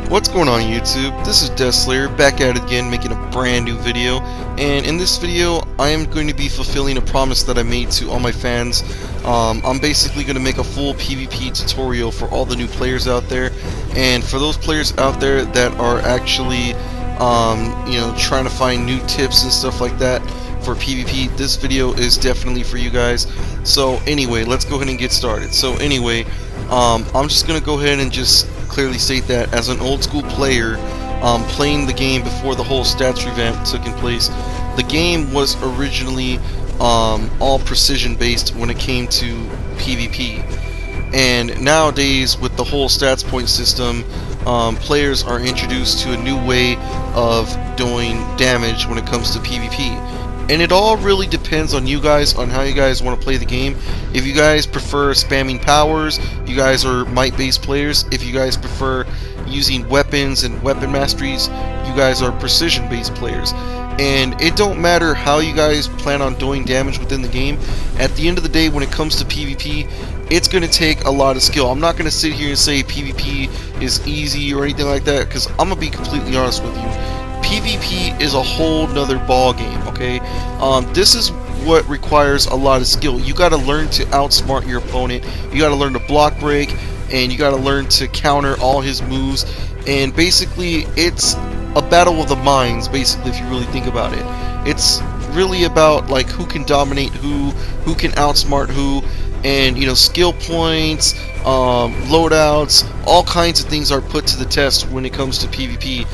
What's going on YouTube? This is Deathslayer back at it again, making a brand new video. And in this video I am going to be fulfilling a promise that I made to all my fans. I'm basically going to make a full PvP tutorial for all the new players out there, and for those players out there that are actually trying to find new tips and stuff like that for PvP, this video is definitely for you guys. So anyway, let's go ahead and get started. So anyway, I'm just going to go ahead and just clearly state that as an old school player playing the game before the whole stats revamp took in place, the game was originally all precision based when it came to PvP, and nowadays with the whole stats point system, players are introduced to a new way of doing damage when it comes to PvP. And it all really depends on you guys, on how you guys want to play the game. If you guys prefer spamming powers, you guys are might-based players. If you guys prefer using weapons and weapon masteries, you guys are precision-based players. And it don't matter how you guys plan on doing damage within the game. At the end of the day, when it comes to PvP, it's going to take a lot of skill. I'm not going to sit here and say PvP is easy or anything like that, because I'm going to be completely honest with you. PvP is a whole nother ball game, okay? This is what requires a lot of skill. You got to learn to outsmart your opponent. You got to learn to block break, and you got to learn to counter all his moves. And basically, it's a battle of the minds, basically, if you really think about it. It's really about like who can dominate who can outsmart who, and skill points, loadouts, all kinds of things are put to the test when it comes to PvP.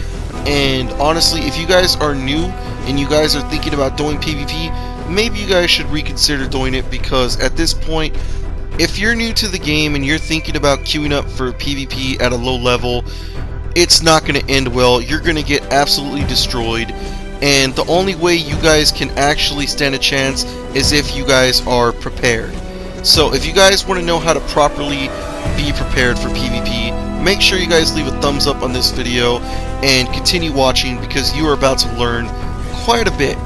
And honestly, if you guys are new and you guys are thinking about doing PvP, maybe you guys should reconsider doing it, because at this point, if you're new to the game and you're thinking about queuing up for PvP at a low level, it's not going to end well. You're going to get absolutely destroyed, and the only way you guys can actually stand a chance is if you guys are prepared. So if you guys want to know how to properly be prepared for PvP, make sure you guys leave a thumbs up on this video and continue watching, because you are about to learn quite a bit.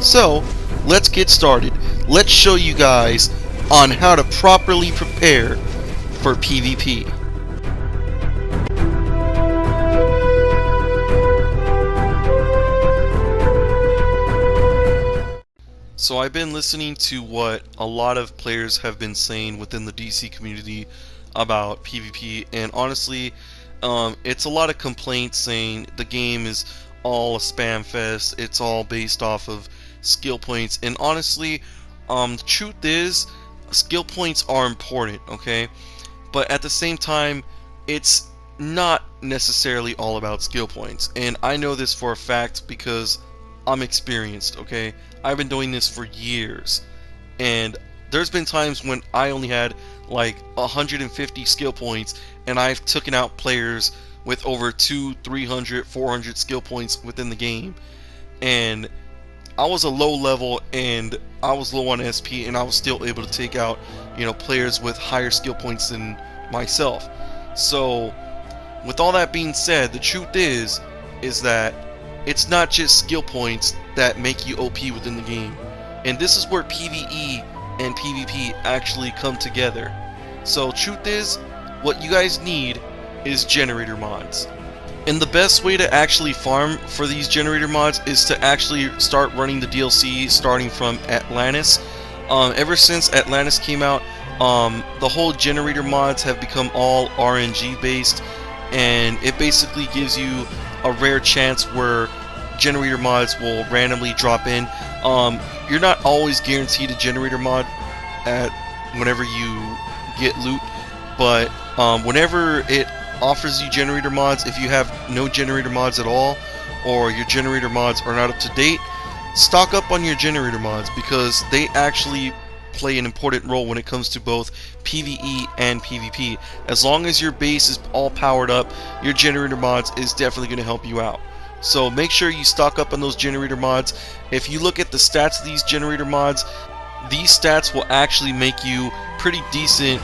So let's get started. Let's show you guys on how to properly prepare for PvP. So I've been listening to what a lot of players have been saying within the DC community about PvP, and honestly, it's a lot of complaints saying the game is all a spam fest, it's all based off of skill points. And honestly, the truth is, skill points are important, okay? But at the same time, it's not necessarily all about skill points. And I know this for a fact because I'm experienced, okay? I've been doing this for years, and there's been times when I only had like 150 skill points, and I've taken out players with over 200, 300, 400 skill points within the game. And I was a low level and I was low on SP, and I was still able to take out players with higher skill points than myself. So with all that being said, the truth is that it's not just skill points that make you OP within the game, and this is where PvE and PvP actually come together. So truth is, what you guys need is generator mods, and the best way to actually farm for these generator mods is to actually start running the DLC starting from Atlantis. Ever since Atlantis came out, the whole generator mods have become all RNG based, and it basically gives you a rare chance where generator mods will randomly drop in. You're not always guaranteed a generator mod at whenever you get loot, but whenever it offers you generator mods, if you have no generator mods at all, or your generator mods are not up to date, stock up on your generator mods, because they actually play an important role when it comes to both PvE and PvP. As long as your base is all powered up, your generator mods is definitely going to help you out. So make sure you stock up on those generator mods. If you look at the stats of these generator mods, these stats will actually make you pretty decent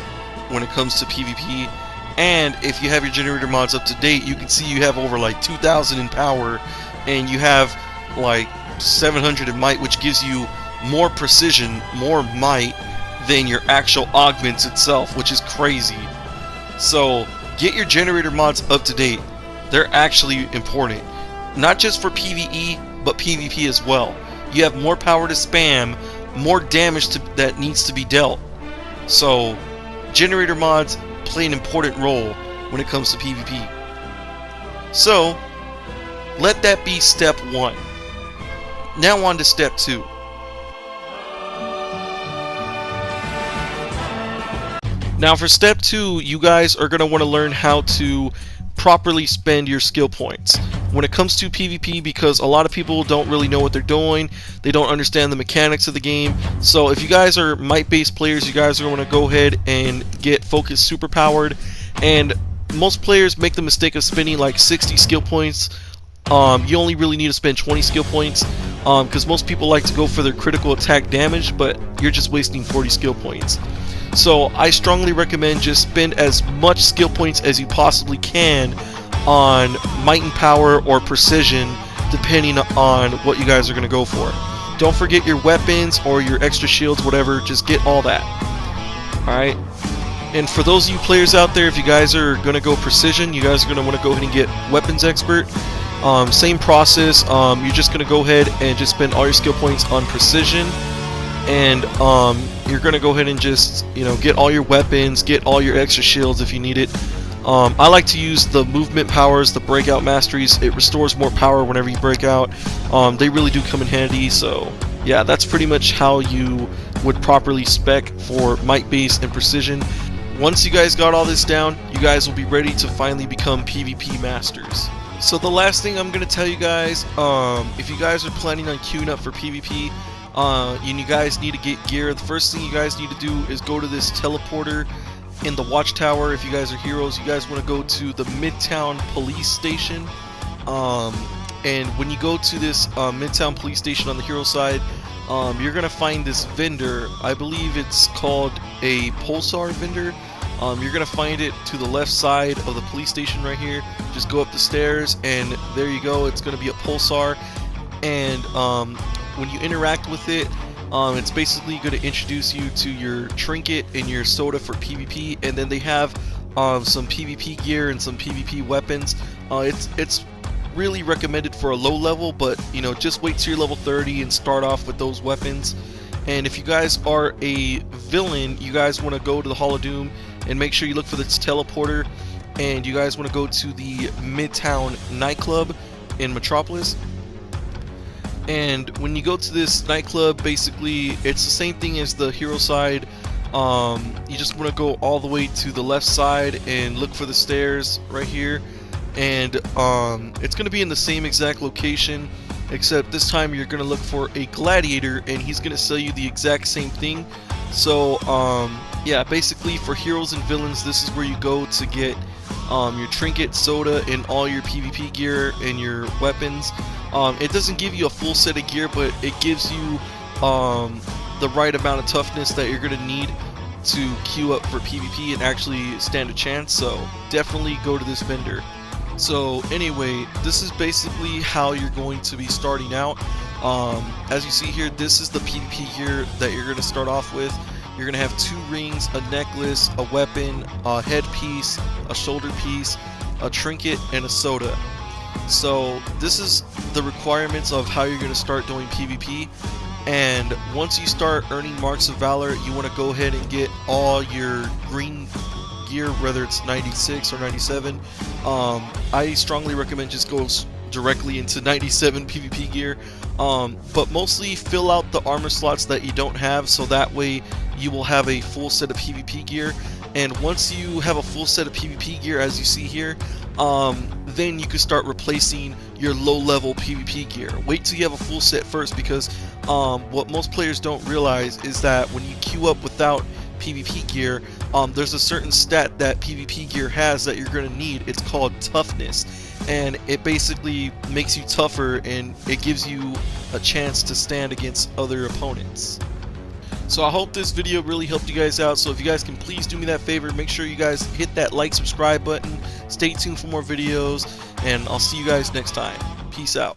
when it comes to PvP. And if you have your generator mods up to date, you can see you have over like 2,000 in power, and you have like 700 in might, which gives you more precision, more might than your actual augments itself, which is crazy. So get your generator mods up to date. They're actually important, not just for PvE but PvP as well. You have more power to spam, more damage that needs to be dealt. So generator mods play an important role when it comes to PvP. So let that be step 1. Now on to step 2. Now for step 2, you guys are going to want to learn how to properly spend your skill points when it comes to PvP, because a lot of people don't really know what they're doing. They don't understand the mechanics of the game. So if you guys are might based players, you guys are going to go ahead and get focus super powered, and most players make the mistake of spending like 60 skill points. You only really need to spend 20 skill points, because most people like to go for their critical attack damage, but you're just wasting 40 skill points. So I strongly recommend just spend as much skill points as you possibly can on might and power or precision, depending on what you guys are going to go for. Don't forget your weapons or your extra shields, whatever, just get all that. Alright? And for those of you players out there, if you guys are going to go precision, you guys are going to want to go ahead and get weapons expert. Same process. You're just going to go ahead and just spend all your skill points on precision, and you're going to go ahead and just, get all your weapons, get all your extra shields if you need it. I like to use the movement powers, the breakout masteries. It restores more power whenever you break out. They really do come in handy. So yeah, that's pretty much how you would properly spec for might base and precision. Once you guys got all this down, you guys will be ready to finally become PvP masters. So the last thing I'm going to tell you guys, if you guys are planning on queuing up for PvP, and you guys need to get gear, the first thing you guys need to do is go to this teleporter in the watchtower. If you guys are heroes, you guys want to go to the Midtown Police Station, and when you go to this Midtown Police Station on the hero side, you're gonna find this vendor. I believe it's called a pulsar vendor. You're gonna find it to the left side of the police station right here. Just go up the stairs and there you go, it's gonna be a pulsar, and when you interact with it, it's basically going to introduce you to your trinket and your soda for PvP, and then they have some PvP gear and some PvP weapons. It's really recommended for a low level, but just wait till you're level 30 and start off with those weapons. And if you guys are a villain, you guys want to go to the Hall of Doom and make sure you look for this teleporter, and you guys want to go to the Midtown nightclub in Metropolis. And when you go to this nightclub, basically it's the same thing as the hero side. You just want to go all the way to the left side and look for the stairs right here, and it's going to be in the same exact location, except this time you're going to look for a gladiator, and he's going to sell you the exact same thing. So yeah, basically for heroes and villains, this is where you go to get your trinket, soda, and all your PvP gear and your weapons. It doesn't give you a full set of gear, but it gives you the right amount of toughness that you're going to need to queue up for PvP and actually stand a chance. So definitely go to this vendor. So anyway, this is basically how you're going to be starting out. As you see here, this is the PvP gear that you're going to start off with. You're going to have 2 rings, a necklace, a weapon, a headpiece, a shoulder piece, a trinket, and a soda. So this is the requirements of how you're going to start doing PvP. And once you start earning marks of valor, you want to go ahead and get all your green gear, whether it's 96 or 97. I strongly recommend just go directly into 97 PvP gear, but mostly fill out the armor slots that you don't have, so that way you will have a full set of PvP gear. And once you have a full set of PvP gear, as you see here, then you can start replacing your low-level PvP gear. Wait till you have a full set first, because what most players don't realize is that when you queue up without PvP gear, there's a certain stat that PvP gear has that you're going to need. It's called toughness, and it basically makes you tougher, and it gives you a chance to stand against other opponents. So I hope this video really helped you guys out. So if you guys can please do me that favor, make sure you guys hit that like, subscribe button, stay tuned for more videos, and I'll see you guys next time. Peace out.